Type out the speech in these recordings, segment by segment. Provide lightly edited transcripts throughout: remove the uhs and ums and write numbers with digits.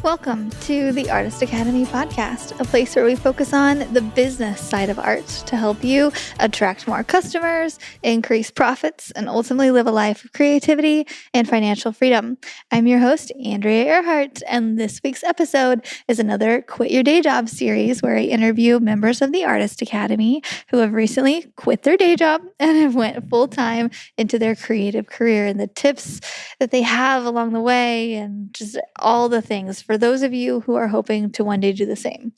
Welcome to the Artist Academy podcast, a place where we focus on the business side of art to help you attract more customers, increase profits, and ultimately live a life of creativity and financial freedom. I'm your host, Andrea Earhart, and this week's episode is another Quit Your Day Job series where I interview members of the Artist Academy who have recently quit their day job and have went full-time into their creative career, and the tips that they have along the way and just all the things for those of you who are hoping to one day do the same.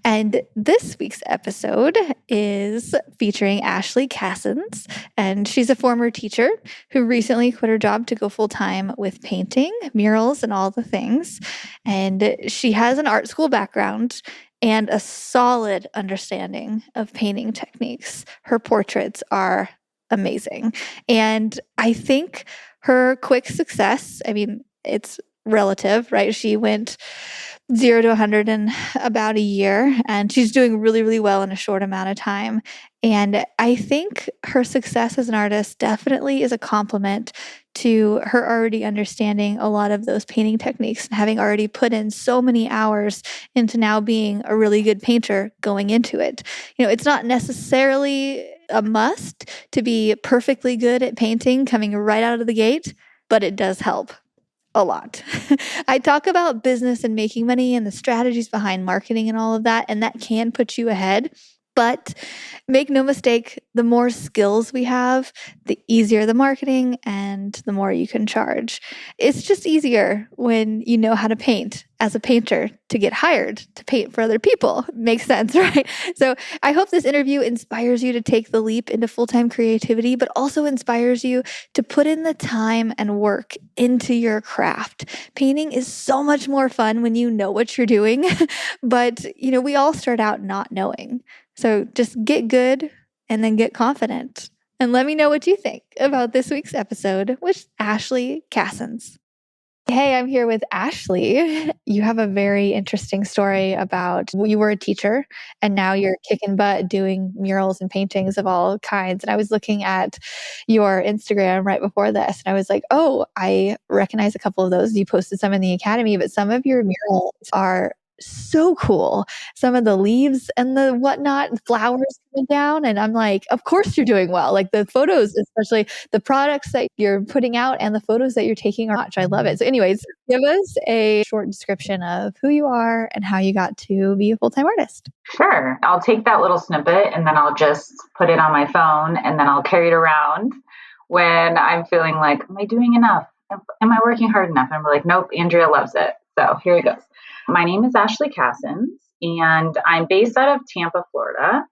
And this week's episode is featuring Ashley Cassens, and she's a former teacher who recently quit her job to go full-time with painting, murals, and all the things. And she has an art school background and a solid understanding of painting techniques. Her portraits are amazing. And I think her quick success, it's relative, right? She went 0 to 100 in about a year, and she's doing really, really well in a short amount of time. And I think her success as an artist definitely is a compliment to her already understanding a lot of those painting techniques and having already put in so many hours into now being a really good painter going into it. It's not necessarily a must to be perfectly good at painting coming right out of the gate, but it does help a lot. I talk about business and making money and the strategies behind marketing and all of that, and that can put you ahead. But make no mistake, the more skills we have, the easier the marketing and the more you can charge. It's just easier when you know how to paint as a painter to get hired to paint for other people. Makes sense, right? So I hope this interview inspires you to take the leap into full-time creativity, but also inspires you to put in the time and work into your craft. Painting is so much more fun when you know what you're doing, but we all start out not knowing. So just get good and then get confident. And let me know what you think about this week's episode with Ashley Cassens. Hey, I'm here with Ashley. You have a very interesting story about you were a teacher and now you're kicking butt doing murals and paintings of all kinds. And I was looking at your Instagram right before this and I was like, oh, I recognize a couple of those. You posted some in the Academy, but some of your murals are so cool. Some of the leaves and the whatnot, flowers coming down. And I'm like, of course you're doing well. Like the photos, especially the products that you're putting out and the photos that you're taking are much. I love it. So anyways, give us a short description of who you are and how you got to be a full-time artist. Sure. I'll take that little snippet and then I'll just put it on my phone and then I'll carry it around when I'm feeling like, am I doing enough? Am I working hard enough? And I'm like, nope, Andrea loves it. So here it goes. My name is Ashley Cassens, and I'm based out of Tampa, Florida.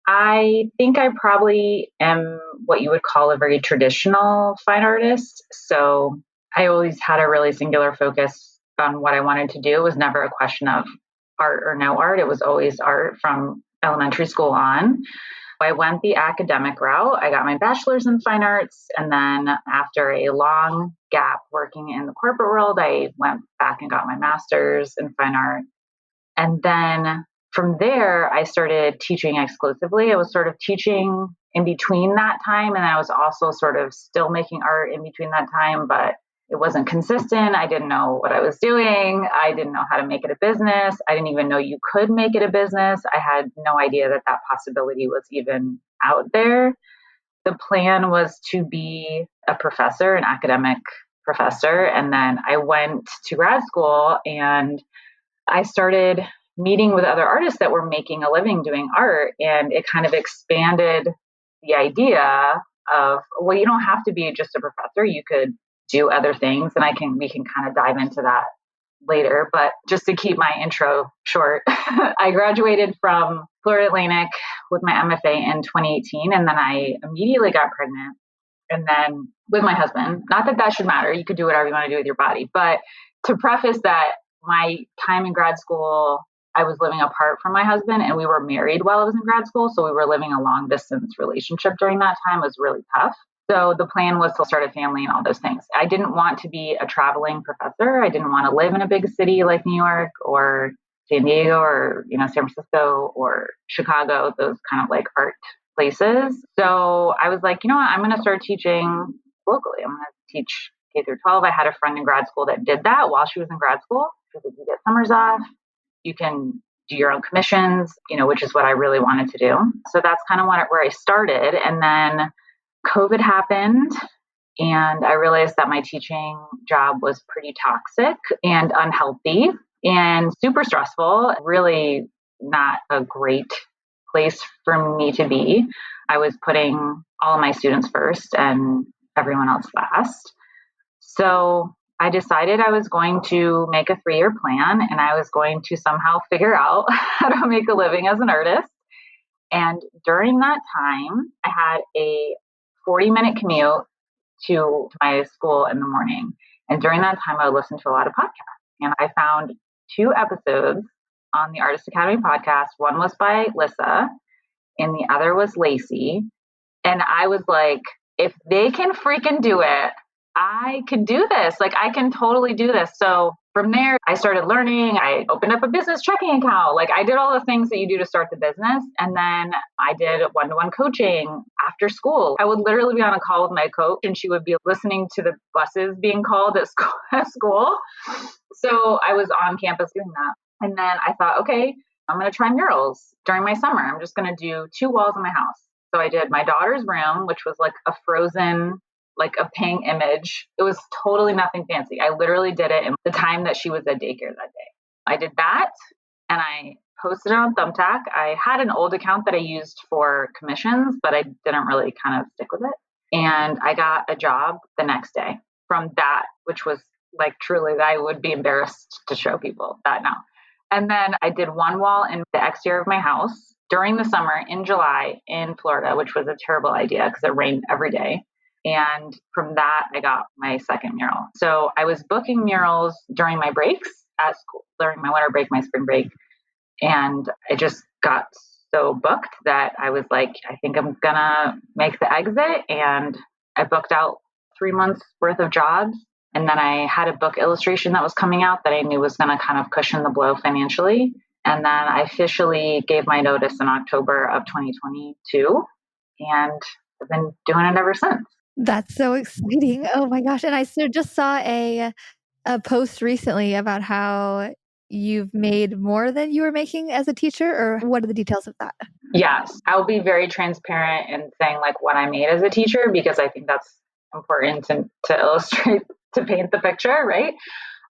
I think I probably am what you would call a very traditional fine artist. So I always had a really singular focus on what I wanted to do. It was never a question of art or no art. It was always art from elementary school on. I went the academic route. I got my bachelor's in fine arts. And then after a long gap working in the corporate world, I went back and got my master's in fine art. And then from there, I started teaching exclusively. I was sort of teaching in between that time. And I was also sort of still making art in between that time, but it wasn't consistent. I didn't know what I was doing. I didn't know how to make it a business. I didn't even know you could make it a business. I had no idea that that possibility was even out there. The plan was to be a professor, an academic professor. And then I went to grad school and I started meeting with other artists that were making a living doing art. And it kind of expanded the idea of, well, you don't have to be just a professor. You could do other things. And we can kind of dive into that later. But just to keep my intro short, I graduated from Florida Atlantic with my MFA in 2018. And then I immediately got pregnant. And then with my husband, not that that should matter. You could do whatever you want to do with your body. But to preface that, my time in grad school, I was living apart from my husband and we were married while I was in grad school. So we were living a long distance relationship during that time. It was really tough. So the plan was to start a family and all those things. I didn't want to be a traveling professor. I didn't want to live in a big city like New York or San Diego or, San Francisco or Chicago, those kind of like art places. So I was like, you know what, I'm going to start teaching locally. I'm going to teach K through 12. I had a friend in grad school that did that while she was in grad school. You get summers off. You can do your own commissions, which is what I really wanted to do. So that's kind of where I started. And then COVID happened, and I realized that my teaching job was pretty toxic and unhealthy and super stressful, really not a great place for me to be. I was putting all of my students first and everyone else last. So I decided I was going to make a 3-year plan, and I was going to somehow figure out how to make a living as an artist. And during that time, I had a 40-minute commute to my school in the morning. And during that time, I would listen to a lot of podcasts. And I found 2 episodes on the Artist Academy podcast. One was by Lissa, and the other was Lacey. And I was like, if they can freaking do it, I can do this. Like, I can totally do this. So from there, I started learning. I opened up a business checking account. Like, I did all the things that you do to start the business. And then I did one-to-one coaching after school. I would literally be on a call with my coach, and she would be listening to the buses being called at school. So I was on campus doing that. And then I thought, okay, I'm going to try murals during my summer. I'm just going to do 2 walls in my house. So I did my daughter's room, which was like a frozen, like a pink image. It was totally nothing fancy. I literally did it in the time that she was at daycare that day. I did that, and I posted it on Thumbtack. I had an old account that I used for commissions, but I didn't really kind of stick with it. And I got a job the next day from that, which was like truly, I would be embarrassed to show people that now. And then I did 1 wall in the exterior of my house during the summer in July in Florida, which was a terrible idea because it rained every day. And from that, I got my second mural. So I was booking murals during my breaks at school, during my winter break, my spring break. And I just got so booked that I was like, I think I'm going to make the exit. And I booked out 3 months worth of jobs. And then I had a book illustration that was coming out that I knew was going to kind of cushion the blow financially. And then I officially gave my notice in October of 2022. And I've been doing it ever since. That's so exciting. Oh my gosh. And I just saw a post recently about how you've made more than you were making as a teacher, or what are the details of that? Yes, I'll be very transparent in saying like what I made as a teacher, because I think that's important to illustrate, to paint the picture, right?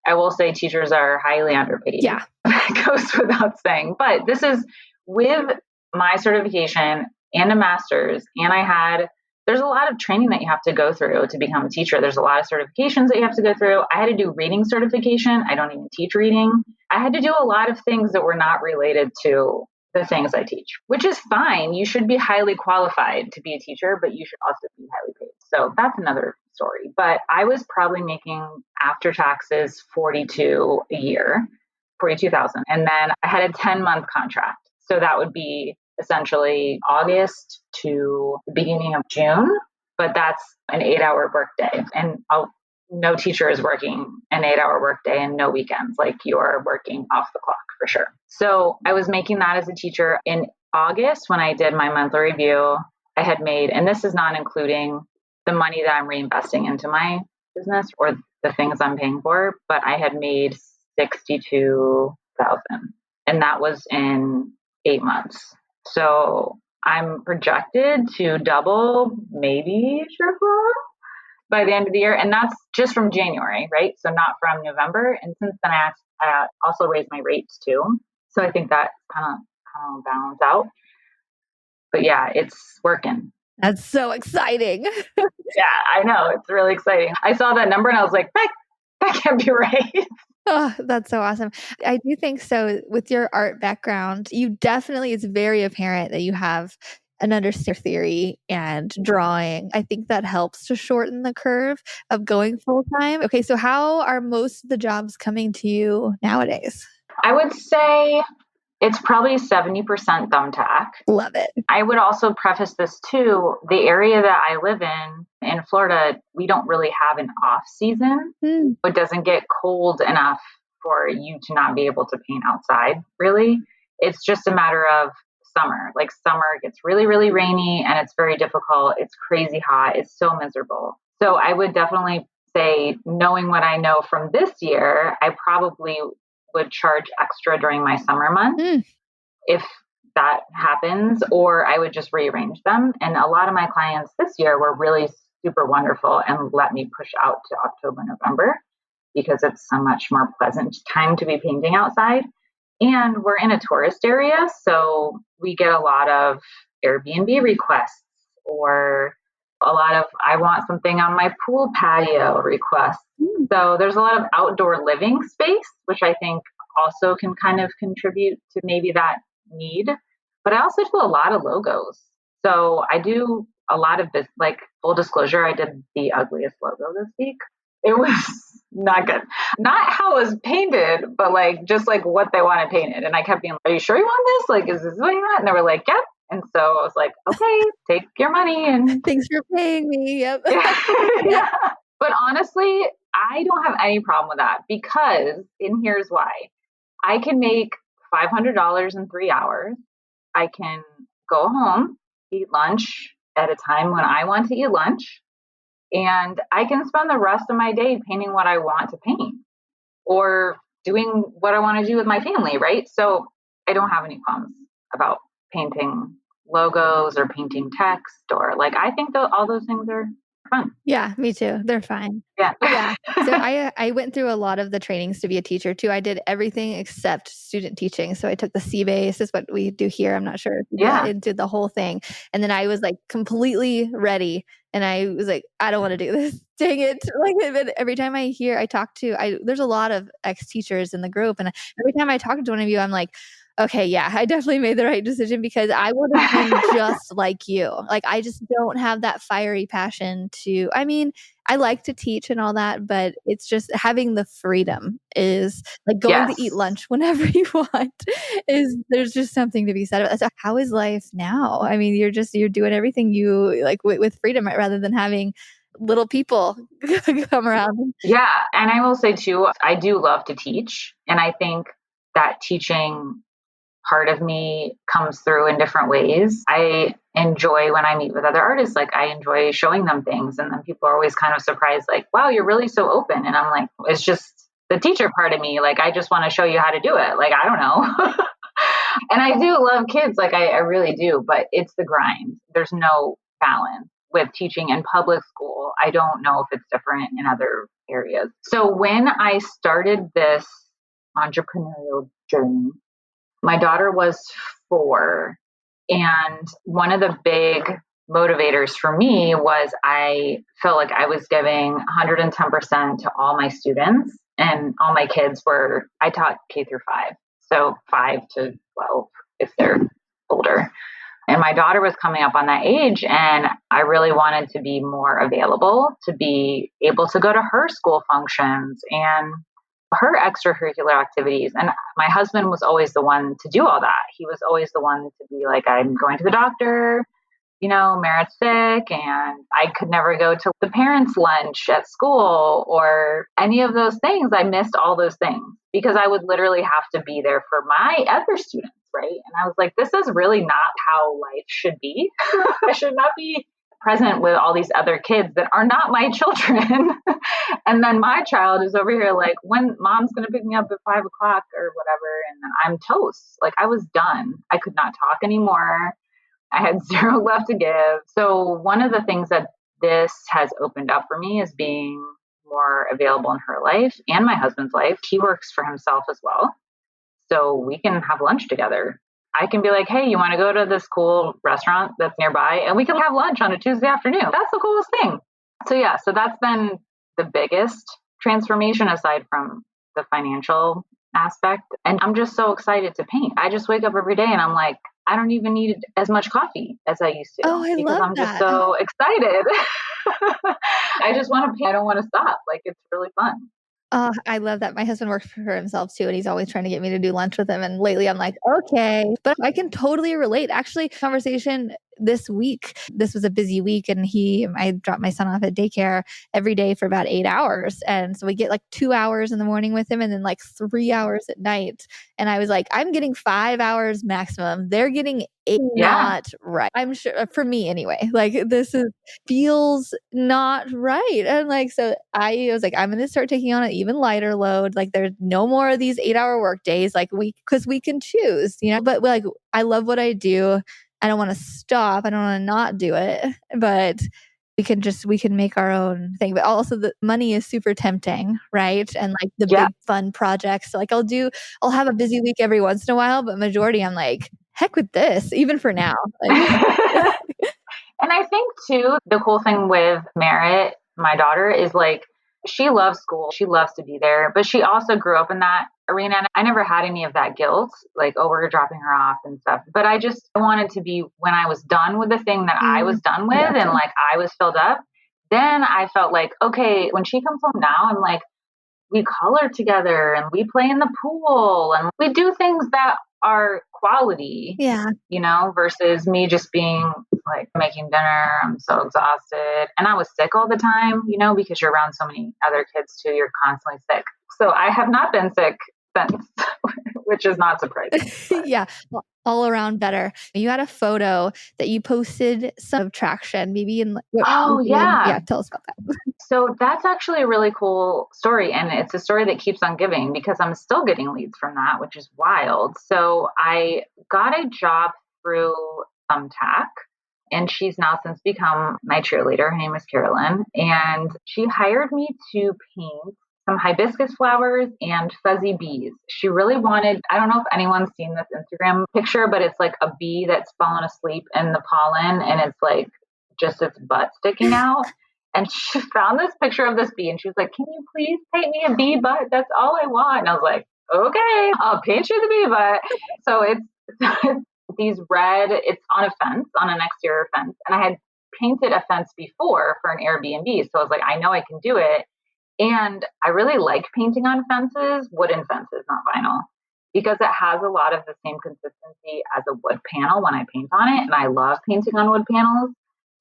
I will say teachers are highly underpaid. Yeah. It goes without saying. But this is with my certification and a master's, and there's a lot of training that you have to go through to become a teacher. There's a lot of certifications that you have to go through. I had to do reading certification. I don't even teach reading. I had to do a lot of things that were not related to the things I teach, which is fine. You should be highly qualified to be a teacher, but you should also be highly paid. So that's another story. But I was probably making after taxes 42 a year, 42,000. And then I had a 10-month contract. So that would be essentially August to the beginning of June, but that's an 8-hour workday. And no teacher is working an 8-hour workday and no weekends. Like, you are working off the clock for sure. So I was making that as a teacher. In August, when I did my monthly review, I had made, and this is not including the money that I'm reinvesting into my business or the things I'm paying for, but I had made 62,000, and that was in 8 months. So I'm projected to double, maybe triple by the end of the year. And that's just from January, right? So not from November. And since then, I also raised my rates too. So I think that kind of balance out. But yeah, it's working. That's so exciting. Yeah, I know. It's really exciting. I saw that number and I was like, that can't be right. Oh, that's so awesome. I do think so. With your art background, it's very apparent that you have an understanding of theory and drawing. I think that helps to shorten the curve of going full time. Okay, so how are most of the jobs coming to you nowadays? I would say it's probably 70% Thumbtack. Love it. I would also preface this too. The area that I live in Florida, we don't really have an off season. It doesn't get cold enough for you to not be able to paint outside, really. It's just a matter of summer. Like, summer gets really, really rainy and it's very difficult. It's crazy hot. It's so miserable. So I would definitely say, knowing what I know from this year, I probably would charge extra during my summer months Mm. if that happens, or I would just rearrange them. And a lot of my clients this year were really super wonderful and let me push out to October, November because it's a much more pleasant time to be painting outside. And we're in a tourist area, so we get a lot of Airbnb requests or a lot of I want something on my pool patio requests. So there's a lot of outdoor living space, which I think also can kind of contribute to maybe that need. But I also do a lot of logos. So I do a lot of this, like full disclosure, I did the ugliest logo this week. It was not good. Not how it was painted, but like just like what they wanted painted. And I kept being, are you sure you want this? Like, is this what you want? And they were like, yep. And so I was like, okay, take your money and Thanks for paying me. Yep. yeah. But honestly, I don't have any problem with that because, and here's why. I can make $500 in 3 hours. I can go home, eat lunch at a time when I want to eat lunch, and I can spend the rest of my day painting what I want to paint or doing what I want to do with my family, right? So I don't have any problems about painting logos or painting text or like I think all those things are fun. Yeah, me too. They're fine. Yeah. Yeah. So I went through a lot of the trainings to be a teacher too. I did everything except student teaching. So I took the C-base, is what we do here. I'm not sure. Yeah. It did the whole thing. And then I was like completely ready. And I was like, I don't want to do this. Dang it. Like every time there's a lot of ex-teachers in the group. And every time I talk to one of you, I'm like, okay, yeah, I definitely made the right decision because I would have been just like you. Like, I just don't have that fiery passion I mean, I like to teach and all that, but it's just having the freedom is like going to eat lunch whenever you want there's just something to be said about that. So how is life now? I mean, you're doing everything you like with freedom, right? Rather than having little people come around. Yeah. And I will say too, I do love to teach. And I think that teaching part of me comes through in different ways. I enjoy when I meet with other artists, like I enjoy showing them things. And then people are always kind of surprised, like, wow, you're really so open. And I'm like, it's just the teacher part of me. Like, I just want to show you how to do it. Like, I don't know. And I do love kids. Like, I really do, but it's the grind. There's no balance with teaching in public school. I don't know if it's different in other areas. So when I started this entrepreneurial journey, my daughter was 4. And one of the big motivators for me was I felt like I was giving 110% to all my students, and all my kids I taught K through 5. So 5 to 12 if they're older. And my daughter was coming up on that age, and I really wanted to be more available, to be able to go to her school functions and her extracurricular activities. And my husband was always the one to do all that. He was always the one to be like, I'm going to the doctor, Merritt's sick, and I could never go to the parents' lunch at school or any of those things. I missed all those things because I would literally have to be there for my other students, right? And I was like, this is really not how life should be. I should not be present with all these other kids that are not my children. And then my child is over here like, when mom's going to pick me up at 5 o'clock or whatever. And then I'm toast. Like, I was done. I could not talk anymore. I had 0 left to give. So one of the things that this has opened up for me is being more available in her life and my husband's life. He works for himself as well. So we can have lunch together. I can be like, hey, you want to go to this cool restaurant that's nearby? And we can have lunch on a Tuesday afternoon. That's the coolest thing. So yeah, so that's been the biggest transformation aside from the financial aspect. And I'm just so excited to paint. I just wake up every day and I'm like, I don't even need as much coffee as I used to. Oh, I because love I'm that. just so excited. I just want to paint. I don't want to stop. Like, it's really fun. I love that. My husband works for himself too, and he's always trying to get me to do lunch with him. And lately I'm like, okay, but I can totally relate. Actually, conversation this week, this was a busy week, and I dropped my son off at daycare every day for about 8 hours. And so we get like 2 hours in the morning with him and then like 3 hours at night. And I was like, I'm getting 5 hours maximum. They're getting eight. Yeah. Not right. I'm sure for me anyway, like feels not right. And like, so I was like, I'm going to start taking on an even lighter load. Like there's no more of these 8 hour work days. Like cause we can choose, but like, I love what I do. I don't want to stop. I don't want to not do it, but we can make our own thing. But also the money is super tempting, right? And like the big fun projects. So like I'll have a busy week every once in a while, but majority I'm like, heck with this, even for now. Like, and I think too, the cool thing with Merritt, my daughter, is like, she loves school. She loves to be there, but she also grew up in that arena. And I never had any of that guilt, like, oh, we're dropping her off and stuff. But I wanted to be, when I was done with the thing that I was done with and like I was filled up, then I felt like, okay, when she comes home now, I'm like, we color together and we play in the pool and we do things that are quality, versus me just being like making dinner. I'm so exhausted. And I was sick all the time, because you're around so many other kids too. You're constantly sick. So I have not been sick since, which is not surprising. Yeah. Well, all around better. You had a photo that you posted some traction, maybe in. Yeah. Tell us about that. So that's actually a really cool story. And it's a story that keeps on giving because I'm still getting leads from that, which is wild. So I got a job through Thumbtack, and she's now since become my cheerleader. Her name is Carolyn. And she hired me to paint some hibiscus flowers and fuzzy bees. She really wanted, I don't know if anyone's seen this Instagram picture, but it's like a bee that's fallen asleep in the pollen and it's like just its butt sticking out. And she found this picture of this bee and she was like, can you please paint me a bee butt? That's all I want. And I was like, okay, I'll paint you the bee butt. So it's these it's on a fence, on an exterior fence. And I had painted a fence before for an Airbnb. So I was like, I know I can do it. And I really like painting on fences, wooden fences, not vinyl, because it has a lot of the same consistency as a wood panel when I paint on it. And I love painting on wood panels.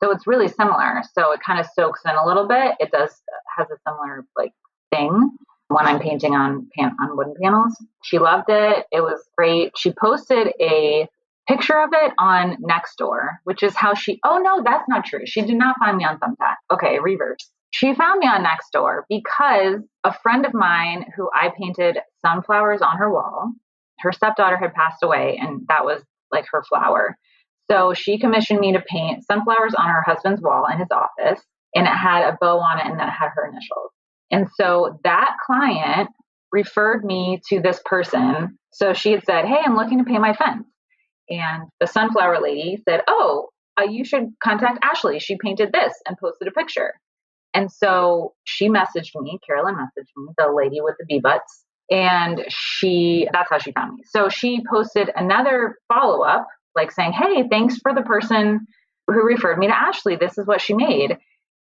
So it's really similar. So it kind of soaks in a little bit. It has a similar like thing when I'm painting on wooden panels. She loved it. It was great. She posted a picture of it on Nextdoor, which is how oh no, that's not true. She did not find me on Thumbtack. Okay, reverse. She found me on Nextdoor because a friend of mine who I painted sunflowers on her wall, her stepdaughter had passed away and that was like her flower. So she commissioned me to paint sunflowers on her husband's wall in his office, and it had a bow on it and then it had her initials. And so that client referred me to this person. So she had said, hey, I'm looking to paint my fence. And the sunflower lady said, oh, you should contact Ashley. She painted this and posted a picture. And so Carolyn messaged me, the lady with the bee butts. And that's how she found me. So she posted another follow-up, like saying, hey, thanks for the person who referred me to Ashley. This is what she made.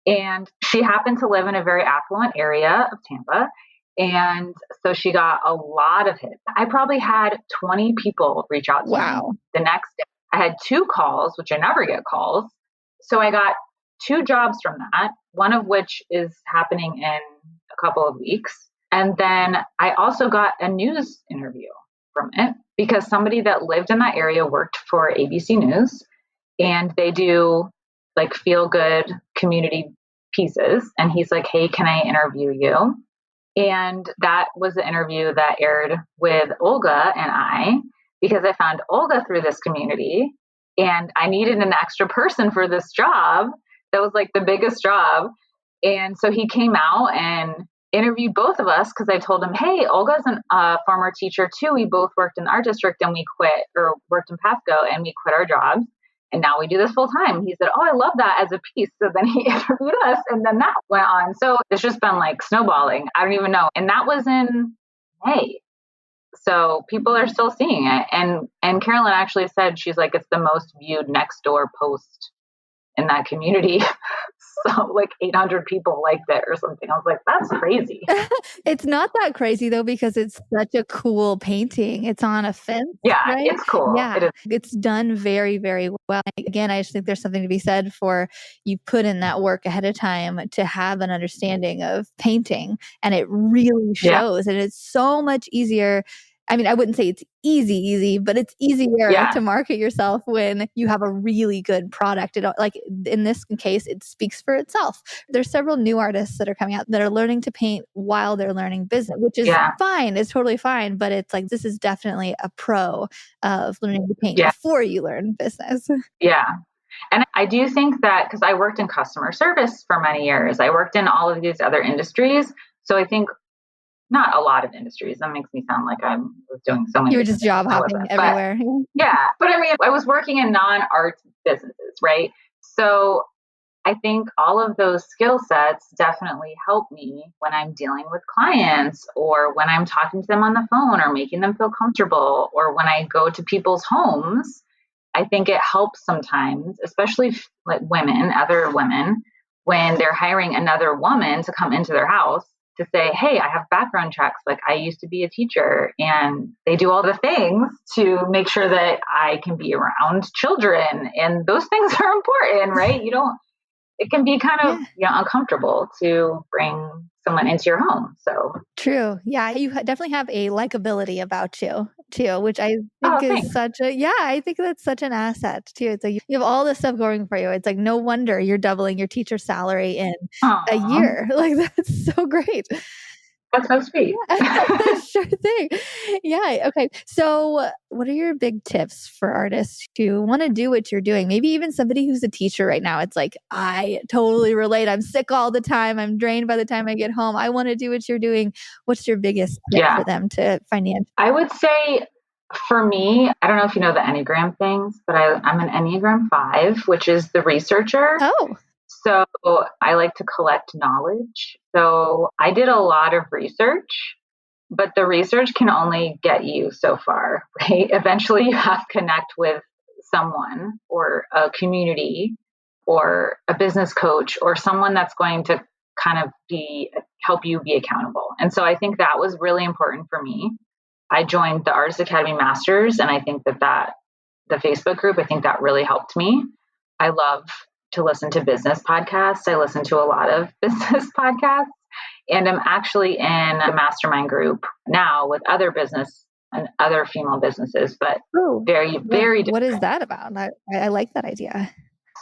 And she happened to live in a very affluent area of Tampa. And so she got a lot of hits. I probably had 20 people reach out to me the next day. I had 2 calls, which I never get calls. So I got 2 jobs from that, one of which is happening in a couple of weeks. And then I also got a news interview from it because somebody that lived in that area worked for ABC News, and they do like feel good community pieces. And he's like, hey, can I interview you? And that was the interview that aired with Olga and I, because I found Olga through this community and I needed an extra person for this job. That was like the biggest job. And so he came out and interviewed both of us because I told him, hey, Olga's a former teacher too. We both worked in the art district and we quit, or worked in Pasco, and we quit our jobs. And now we do this full time. He said, oh, I love that as a piece. So then he interviewed us and then that went on. So it's just been like snowballing. I don't even know. And that was in May. So people are still seeing it. And Carolyn actually said, she's like, it's the most viewed Nextdoor post in that community. So like 800 people liked it or something. I was like, that's crazy. It's not that crazy though, because it's such a cool painting. It's on a fence, Yeah, right? it's cool. It Yeah, is. it's done very, very well. Again, I just think there's something to be said for you put in that work ahead of time to have an understanding of painting, and it really Yeah. shows. And it's so much easier. I mean, I wouldn't say it's easy, but it's easier Yeah. to market yourself when you have a really good product. Like in this case, it speaks for itself. There's several new artists that are coming out that are learning to paint while they're learning business, which is Yeah. fine. It's totally fine. But it's like, this is definitely a pro of learning to paint Yeah. before you learn business. Yeah. And I do think that because I worked in customer service for many years, I worked in all of these other industries. So I think not a lot of industries. That makes me sound like I was doing so many You were different just job things. I hopping wasn't. But everywhere. yeah, but I mean, I was working in non-art businesses, right? So I think all of those skill sets definitely help me when I'm dealing with clients or when I'm talking to them on the phone or making them feel comfortable or when I go to people's homes. I think it helps sometimes, especially like women, other women, when they're hiring another woman to come into their house to say, hey, I have background checks. Like I used to be a teacher, and they do all the things to make sure that I can be around children. And those things are important, right? You don't, it can be kind of, Yeah. uncomfortable to bring someone into your home. So True. Yeah, you definitely have a likability about you too, which I oh, think is thanks. I think that's such an asset too. It's like you have all this stuff going for you. It's like no wonder you're doubling your teacher salary in a Aw, year. Like that's so great. that's so sweet. Yeah, sure thing. Yeah. Okay. So, what are your big tips for artists who want to do what you're doing? Maybe even somebody who's a teacher right now. It's like, I totally relate. I'm sick all the time. I'm drained by the time I get home. I want to do what you're doing. What's your biggest tip Yeah. for them to financially? I would say for me, I don't know if you know the Enneagram things, but I'm an Enneagram 5, which is the researcher. Oh, So I like to collect knowledge. So I did a lot of research, but the research can only get you so far, right? Eventually you have to connect with someone or a community or a business coach or someone that's going to kind of help you be accountable. And so I think that was really important for me. I joined the Artist Academy Masters, and I think that the Facebook group, I think that really helped me. I love to listen to business podcasts. I listen to a lot of business podcasts, and I'm actually in a mastermind group now with other business and other female businesses, but oh, very, very what is different. that about? I like that idea.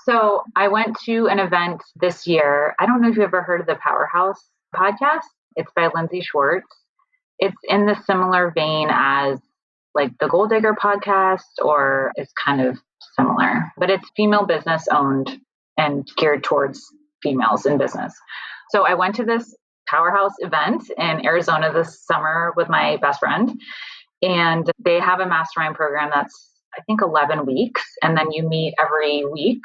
So I went to an event this year. I don't know if you've ever heard of the Powerhouse podcast. It's by Lindsay Schwartz. It's in the similar vein as like the Gold Digger podcast, or it's kind of similar, but it's female business owned and geared towards females in business. So I went to this Powerhouse event in Arizona this summer with my best friend, and they have a mastermind program that's, I think, 11 weeks. And then you meet every week,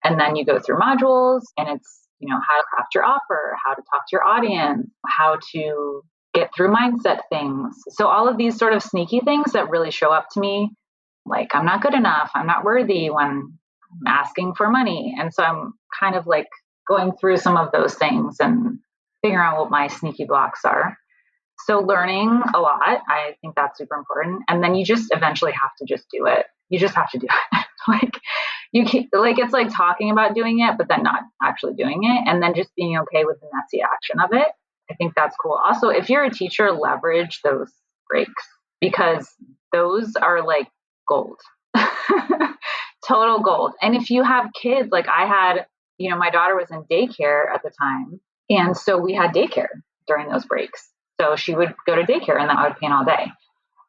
and then you go through modules, and it's, how to craft your offer, how to talk to your audience, how to get through mindset things. So all of these sort of sneaky things that really show up to me, like I'm not good enough, I'm not worthy when I'm asking for money. And so I'm kind of like going through some of those things and figuring out what my sneaky blocks are. So learning a lot, I think that's super important. And then you just eventually have to just do it. You just have to do it. Like you can't, like, it's like talking about doing it, but then not actually doing it. And then just being okay with the messy action of it. I think that's cool. Also, if you're a teacher, leverage those breaks because those are like gold, total gold. And if you have kids, like I had, my daughter was in daycare at the time. And so we had daycare during those breaks. So she would go to daycare and then I would paint all day.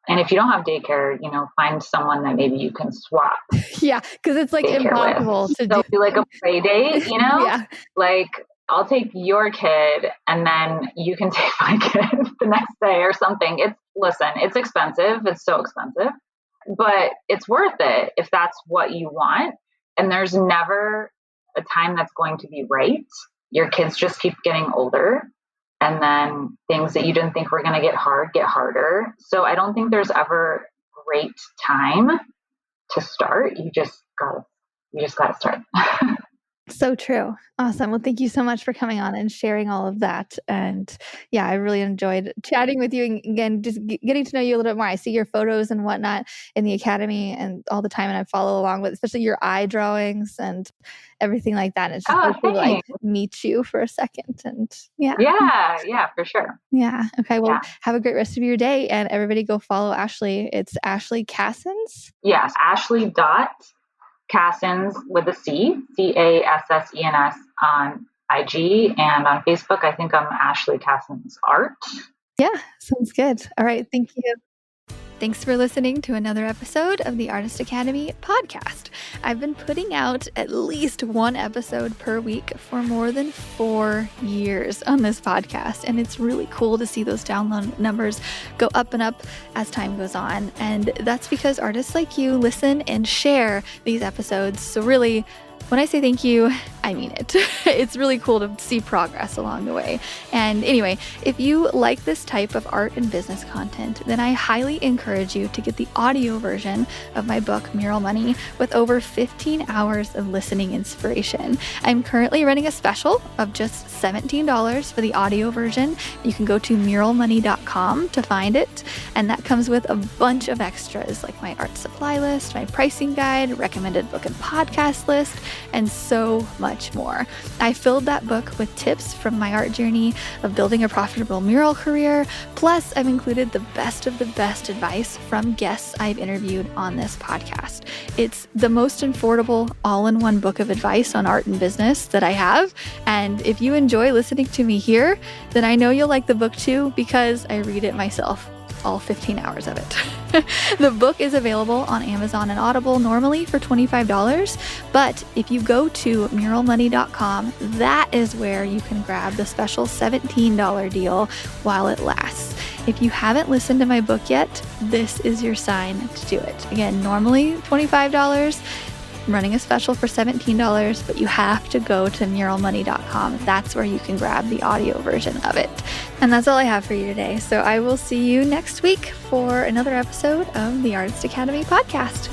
And if you don't have daycare, find someone that maybe you can swap Yeah, because it's like daycare impossible with. to So do. do like a play date, Yeah. like I'll take your kid and then you can take my kid the next day or something. It's expensive. It's so expensive, but it's worth it if that's what you want. And there's never a time that's going to be right. Your kids just keep getting older. And then things that you didn't think were going to get hard get harder. So I don't think there's ever a great time to start. You just gotta start. So true. Awesome. Well, thank you so much for coming on and sharing all of that. And yeah, I really enjoyed chatting with you and again, just getting to know you a little bit more. I see your photos and whatnot in the academy and all the time, and I follow along with especially your eye drawings and everything like that. And it's just Oh, so cool to like thanks. meet you for a second. And yeah. Yeah, for sure. Yeah. Okay. Well, Yeah. have a great rest of your day, and everybody go follow Ashley. It's Ashley Cassens. Yes, Ashley.Cassens with a Cassens on IG, and on Facebook, I think I'm Ashley Cassens Art. Yeah. Sounds good. All right. Thank you. Thanks for listening to another episode of the Artist Academy podcast. I've been putting out at least one episode per week for more than 4 years on this podcast, and it's really cool to see those download numbers go up and up as time goes on. And that's because artists like you listen and share these episodes. So really, when I say thank you, I mean it. It's really cool to see progress along the way. And anyway, if you like this type of art and business content, then I highly encourage you to get the audio version of my book, Mural Money, with over 15 hours of listening inspiration. I'm currently running a special of just $17 for the audio version. You can go to muralmoney.com to find it. And that comes with a bunch of extras like my art supply list, my pricing guide, recommended book and podcast list, and so much more. I filled that book with tips from my art journey of building a profitable mural career. Plus, I've included the best of the best advice from guests I've interviewed on this podcast. It's the most affordable all-in-one book of advice on art and business that I have. And if you enjoy listening to me here, then I know you'll like the book too, because I read it myself. All 15 hours of it. The book is available on Amazon and Audible normally for $25, but if you go to muralmoney.com, that is where you can grab the special $17 deal while it lasts. If you haven't listened to my book yet, this is your sign to do it. Again, normally $25. I'm running a special for $17, but you have to go to muralmoney.com. That's where you can grab the audio version of it. And that's all I have for you today. So I will see you next week for another episode of the Artist Academy podcast.